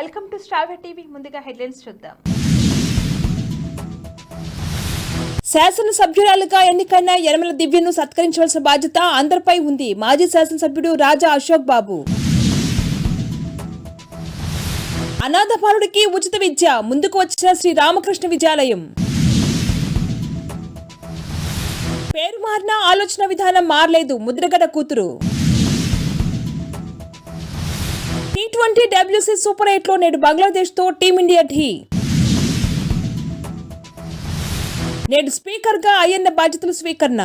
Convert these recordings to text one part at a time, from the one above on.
Welcome to star TV. ముందుగా headlines చూద్దాం. శాసనసభ్యురాలుగా ఎన్నికైన యనమల దివ్యను సత్కరించవలసిన బాధ్యత అందరిపై ఉంది. మాజీ శాసనసభ్యుడు రాజా అశోక్ బాబు. అనాథ బాలుడికి ఉచిత విద్య, ముందుకు వచ్చిన శ్రీ రామకృష్ణ విద్యాలయం. పేరు మారినా ఆలోచన విధానం మారలేదు, ముద్రగడ కూతురు. T20 WC సూపర్ 8 లో నేడు బంగ్లాదేశ్ తో టీమిండియా ఢీ. నేడు స్పీకర్ గా అయ్యన్న బాధ్యతలు స్వీకరణ.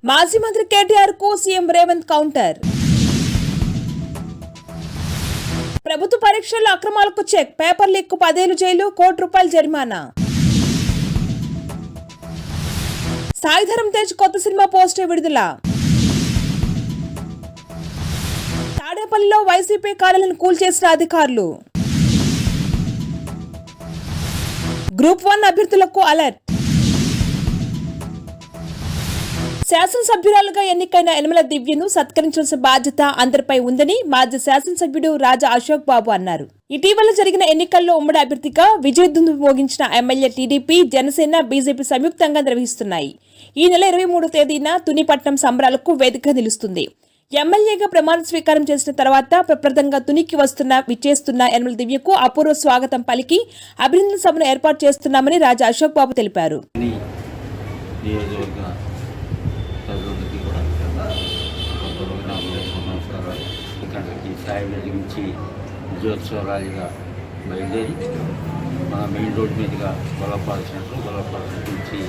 మాజీ మంత్రి కేటీఆర్ కు సీఎం రేవంత్ కౌంటర్. ప్రభుత్వ పరీక్షల్లో అక్రమాలకు చెక్, పేపర్ లీక్ కు 10 ఏళ్లు జైలు, ₹1 జరిమానా. సాయిధరం తేజ్ కొత్త సినిమా పోస్టర్ విడుదల. తాడేపల్లిలో వైసీపీ కార్యాలయాలను కూల్చేసిన అధికారులు. గ్రూప్ 1 అభ్యర్థులకు అలర్ట్. శాసనసభ్యురాలుగా ఎన్నికైన యనమల దివ్యను సత్కరించాల్సిన బాధ్యత అందరిపై ఉందని మాజీ శాసనసభ్యుడు రాజా అశోక్ బాబు అన్నారు. ఇటీవల జరిగిన ఎన్నికల్లో ఉమ్మడి అభ్యర్థిగా విజయదుందు మోగించిన ఎమ్మెల్యే టీడీపీ, జనసేన, బీజేపీ సంయుక్తంగా నిర్వహిస్తున్నాయి. ఈ నెల 23వ తేదీన తునిపట్నం సంబరాలకు వేదికగా నిలుస్తుంది. ఎమ్మెల్యేగా ప్రమాణ స్వీకారం చేసిన తర్వాత ప్రప్రదంగా తునికి విచ్చేస్తున్న యనమల దివ్యకు అపూర్వ స్వాగతం పలికి అభినందన సభను ఏర్పాటు చేస్తున్నామని రాజా అశోక్ బాబు తెలిపారు. బయలుదేరి మన మెయిన్ రోడ్ మీదుగా గొల్లపాడు సెంటర్, గొల్లపాడు నుంచి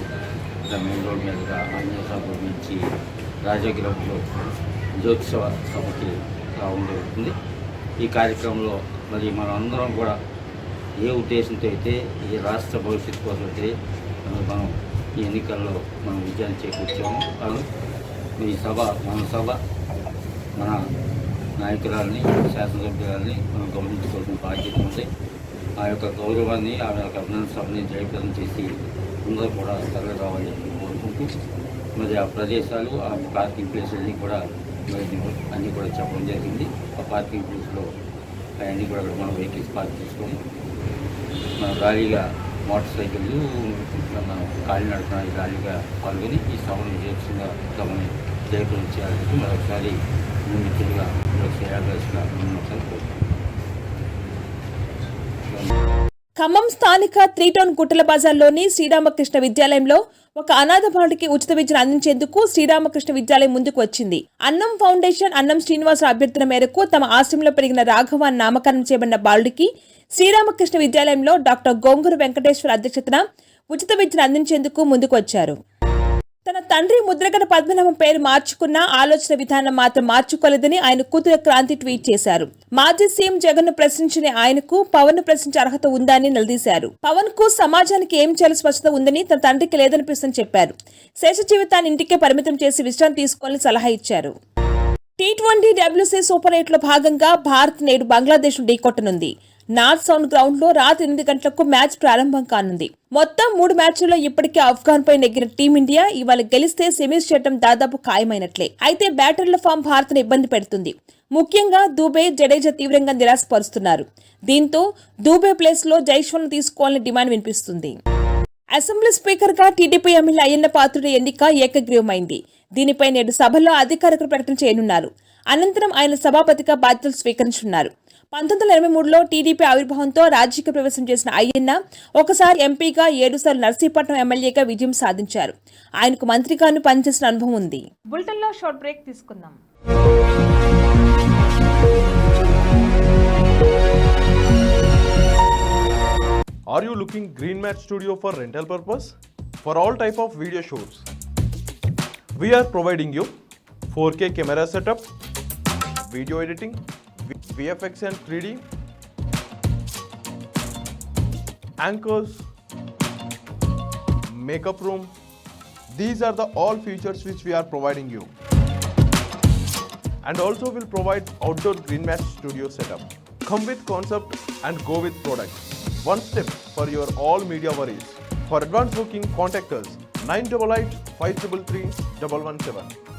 మెయిన్ రోడ్ మీదుగా ఆంజనేయ సాగర్ నుంచి రాజగిరిలో జ్యోతిషవ సభకి రావడం జరుగుతుంది. ఈ కార్యక్రమంలో మరి మనం అందరం కూడా ఏ ఉద్దేశంతో అయితే ఈ రాష్ట్ర భవిష్యత్తు కోసం అయితే మనం ఈ ఎన్నికల్లో మనం విజయాన్ని చేకూర్చాము. ఈ సభ మన నాయకురాలని, శాసనసభ్యురాలని మనం గౌరవించుకోవాల్సిన బాధ్యత ఉంది. ఆ యొక్క గౌరవాన్ని, ఆ యొక్క అభినందన సభని జయప్రదం చేసి అందరూ కూడా తరలి రావాలని కోరుకుంటూ మరి ఆ ప్రదేశాలు, ఆ పార్కింగ్ ప్లేసులన్నీ కూడా అన్నీ కూడా చెప్పడం జరిగింది. ఆ పార్కింగ్ ప్లేస్లో అవన్నీ కూడా మనం వెహికల్స్ పార్క్ చేసుకొని మన ర్యాలీగా మోటార్ సైకిళ్ళు, మనం కాలినడకన ఈ ర్యాలీగా పాల్గొని ఈ సభను విజయంగా సభని జయప్రదం చేయాలని మరొకసారి మిత్రులుగా చేయాల్సిన ఖమ్మం స్థానిక 3 టౌన్ గుట్టల బజార్లోని శ్రీరామకృష్ణ విద్యాలయంలో ఒక అనాథ బాలుడికి ఉచిత విద్యను అందించేందుకు శ్రీరామకృష్ణ విద్యాలయం ముందుకు వచ్చింది. అన్నం ఫౌండేషన్ అన్నం శ్రీనివాసరావు అభ్యర్థన మేరకు తమ ఆశ్రమంలో పెరిగిన రాఘవ నామకరణం చేయబడిన బాలుడికి శ్రీరామకృష్ణ విద్యాలయంలో డాక్టర్ గోంగూరు వెంకటేశ్వర అధ్యక్షతన ఉచిత విద్యను అందించేందుకు ముందుకు వచ్చారు. తన తండ్రి ముద్రగడ పద్మనాభం పేరు మార్చుకున్న ఆలోచన విధానం మాత్రం మార్చుకోలేదని ఆయన కూతురు క్రాంతి ట్వీట్ చేశారు. మాజీ సీఎం జగన్ ను ప్రశ్నించిన ఆయనకు పవన్ ను ప్రశ్నించే అర్హత ఉందా అని నిలదీశారు. పవన్ కు సమాజానికి ఏం చేయాల్సిన స్పష్టత ఉందని తన తండ్రికి లేదనిపిస్తుందని చెప్పారు. శేష జీవితాన్ని ఇంటికే పరిమితం చేసి విశ్రాంతి తీసుకోవాలని సలహా ఇచ్చారు. T20 WC సూపర్ 8 లో భాగంగా భారత్ నేడు బంగ్లాదేశ్ ను ఢీకొట్టనుంది. నార్త్ సౌండ్ గ్రౌండ్ లో రాత్రి 8 గంటలకు మ్యాచ్ ప్రారంభం కానుంది. మొత్తం 3 మ్యాచ్ల్లో ఇప్పటికే ఆఫ్ఘాన్ పై నెగ్గిన టీమిండియా ఇవాళ గెలిస్తే సెమీస్ చేయడం దాదాపు ఖాయమైనట్లే. అయితే బ్యాటర్ల ఫామ్ భారత్ ను ఇబ్బంది పెడుతుంది. ముఖ్యంగా దూబే, జడేజా తీవ్రంగా నిరాశపరుస్తున్నారు. దీంతో దూబే ప్లేస్ లో జైస్వాల్ ను తీసుకోవాలని డిమాండ్ వినిపిస్తుంది. అసెంబ్లీ స్పీకర్ గా టీడీపీ ఎమ్మెల్యే అయ్యన్న పాత్రుడి ఎన్నిక ఏకగ్రీవమైంది. దీనిపై నేడు సభలో అధికారిక ప్రకటన చేయనున్నారు. అనంతరం ఆయన సభాపతిగా బాధ్యతలు స్వీకరించనున్నారు. 1983లో టీడీపీ ఆవిర్భావంతో రాజకీయ ప్రవేశం చేసిన అయ్యన్న ఒకసారి ఎంపీగా, 7 సార్లు నర్సీపట్నం ఎమ్మెల్యేగా విజయం సాధించారు. ఆయనకు మంత్రిగాను పనిచేసిన అనుభవం ఉంది. బులెటిన్లో షార్ట్ బ్రేక్ తీసుకుందాం. Are you looking Green Mat Studio for rental purpose? For all type of video shoots, we are providing you 4K camera setup, video editing, VFX and 3D, anchors, makeup room. These are the all features which we are providing you. And also will provide outdoor Green Mat Studio setup. Come with concept and go with product. One step for your all media worries. For advance booking, contact us 988 533 117.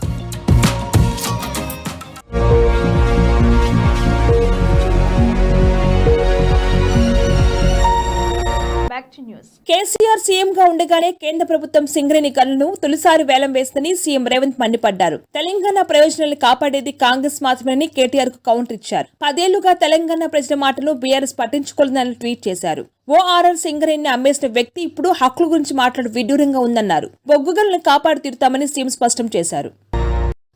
Back to news. KCR CM గా ఉండగానే కేంద్ర ప్రభుత్వం సింగరేణి గనులను తొలిసారి వేలం వేస్తుందని CM Revanth మండిపడ్డారు. తెలంగాణ ప్రయోజనాలను కాపాడేది కాంగ్రెస్ మాత్రమేనని కేటీఆర్ కు కౌంటర్ ఇచ్చారు. 10 ఏళ్లుగా తెలంగాణ ప్రజల మాటలు బీఆర్ఎస్ పట్టించుకోలేదని ట్వీట్ చేశారు. ఓఆర్ఆర్ సింగరేణిని అమ్మేసిన వ్యక్తి ఇప్పుడు హక్కుల గురించి మాట్లాడి విడ్డూరంగా ఉందన్నారు. బొగ్గు గనులను కాపాడి తీరుతామని సీఎం స్పష్టం చేశారు.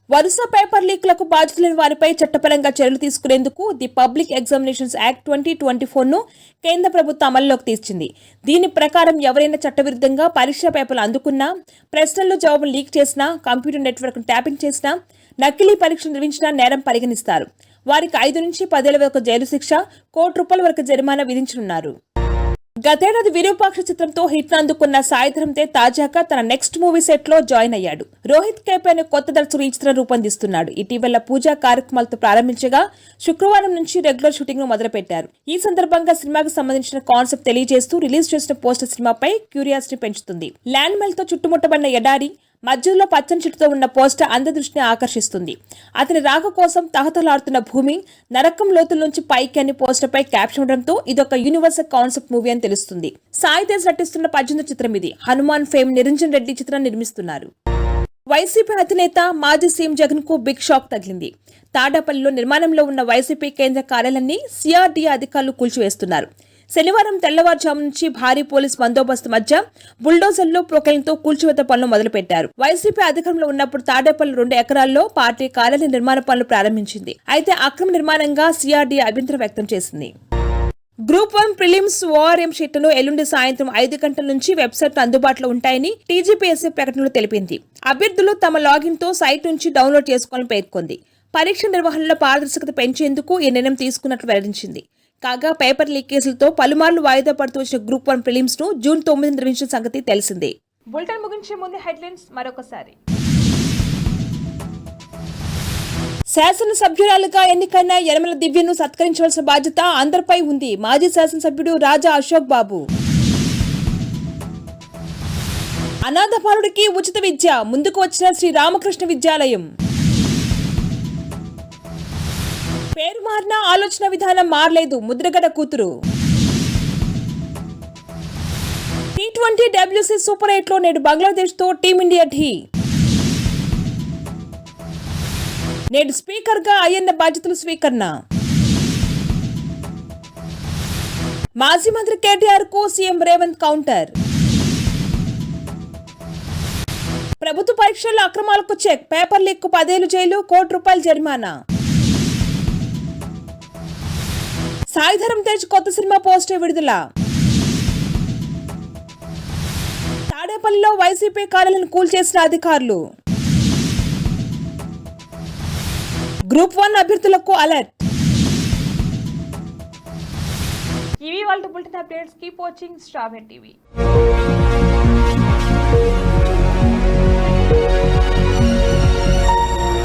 వరుస పేపర్ లీక్లకు బాధ్యులైన వారిపై చట్టపరంగా చర్యలు తీసుకునేందుకు ది పబ్లిక్ ఎగ్జామినేషన్స్ యాక్ట్ 2024ను కేంద్ర ప్రభుత్వం అమల్లోకి తెచ్చింది. దీని ప్రకారం ఎవరైనా చట్టవిరుద్ధంగా పరీక్షా పేపర్లు అందుకున్నా, ప్రశ్నల్లో జవాబులు లీక్ చేసినా, కంప్యూటర్ నెట్వర్క్ ట్యాపింగ్ చేసినా, నకిలీ పరీక్షలు నిర్వహించినా నేరం పరిగణిస్తారు. వారికి 5 నుంచి 10 ఏళ్ల వరకు జైలు శిక్ష, ₹1,00,000 వరకు జరిమానా విధించనున్నారు. గతేడాది విరూపాక్ష చిత్రంతో హిట్ అందుకున్న సాయిధరం తేజ్ తాజాగా తన నెక్స్ట్ మూవీ సెట్ లో జాయిన్ అయ్యాడు. రోహిత్ కేపే అనే కొత్త దర్శకుడు ఈ చిత్రం రూపొందిస్తున్నాడు. ఇటీవల పూజా కార్యక్రమాలతో ప్రారంభించగా శుక్రవారం నుంచి రెగ్యులర్ షూటింగ్ ను మొదలుపెట్టారు. ఈ సందర్భంగా సినిమాకు సంబంధించిన కాన్సెప్ట్ తెలియజేస్తూ రిలీజ్ చేసిన పోస్టర్ సినిమాపై క్యూరియాసిటీ పెంచుతుంది. ల్యాండ్ మైల్ తో చుట్టుముట్టబడిన ఎడారి మధ్యలో పచ్చని చెట్టుతో ఉన్న పోస్టర్ అందరి దృష్టిని ఆకర్షిస్తుంది. అతని రాక కోసం తహతలాడుతున్న భూమి, నరకం లోతుల నుంచి పైకి అని పోస్టర్ పై క్యాప్షన్ ఉండడంతో ఇదొక యూనివర్సల్ కాన్సెప్ట్ మూవీ అని తెలుస్తుంది. సాయి తేజ్ నటిస్తున్న 18వ చిత్రం ఇది. హనుమాన్ ఫేమ్ నిరంజన్ రెడ్డి చిత్రాన్ని నిర్మిస్తున్నారు. వైసీపీ అధినేత మాజీ సీఎం జగన్ కు బిగ్ షాక్ తగిలింది. తాడేపల్లిలో నిర్మాణంలో ఉన్న వైసీపీ కేంద్ర కార్యాలయాన్ని సిఆర్డీఏ అధికారులు కూల్చివేస్తున్నారు. శనివారం తెల్లవారుజాము నుంచి భారీ పోలీస్ బందోబస్తు మధ్య బుల్డోజర్లు, ప్రొకైన్తో కూల్చివేత పనులు మొదలుపెట్టారు. వైసీపీ అధికారంలో ఉన్నప్పుడు తాడేపల్లి 2 ఎకరాల్లో పార్టీ కార్యాలయ నిర్మాణ పనులు ప్రారంభించింది. అయితే అక్రమ నిర్మాణంగా సిఆర్డీఏ అభ్యంతరం వ్యక్తం చేసింది. గ్రూప్ 1 ప్రిలిమ్స్ ఓఆర్ఎం షీట్లను ఎల్లుండి సాయంత్రం 5 గంటల నుంచి వెబ్సైట్ అందుబాటులో ఉంటాయని టీజీపీఎస్సీ ప్రకటనలో తెలిపింది. అభ్యర్థులు తమ లాగిన్ తో సైట్ నుంచి డౌన్లోడ్ చేసుకోవాలని పేర్కొంది. పరీక్ష నిర్వహణలో పారదర్శకత పెంచేందుకు ఈ నిర్ణయం తీసుకున్నట్లు వెల్లడించింది. కాగా పేపర్ లీకేజీలతో పలుమార్లు వాయిదా పడుతూ వచ్చిన గ్రూప్ 1 ప్రిలిమ్స్ ను జూన్ 9 నిర్వహించిన సంగతి తెలిసిందే. బులెటిన్ ముగించే ముందు హెడ్లైన్స్ మరొకసారి. శాసనసభ్యురాలుగా ఎన్నికైన యనమల దివ్యను సత్కరించవలసిన బాధ్యత అందరిపై ఉంది. మాజీ శాసనసభ్యుడు రాజా అశోక్ బాబు. అనాథ బాలుడికి ఉచిత విద్య, ముందుకు వచ్చిన శ్రీ రామకృష్ణ విద్యాలయం. పేరు మారిన ఆలోచన విధానం మారలేదు, ముద్రగడ కూతురు. T20 WC సూపర్ 8 లో నేడు బంగ్లాదేశ్ తో టీమిండియా ఢీ. నేడు స్పీకర్ గా అయ్యన్న బాధ్యతలు స్వీకరణ. మాజీ మంత్రి కేటీఆర్ కు సీఎం రేవంత్ కౌంటర్. ప్రభుత్వ పరీక్షల్లో అక్రమాలకు చెక్, పేపర్ లీక్ కు 10 ఏళ్లు జైలు, ₹1,00,000 జరిమానా. సాయిధరం తేజ్ కొత్త సినిమా పోస్టర్ విడుదల. తాడేపల్లిలో వైసీపీ కార్యాలయాన్ని కూల్చేసిన అధికారులు. గ్రూప్ 1 అభ్యర్థులకు అలర్ట్. ఇవి వాళ్ళ bulletin updates. Keep watching star TV.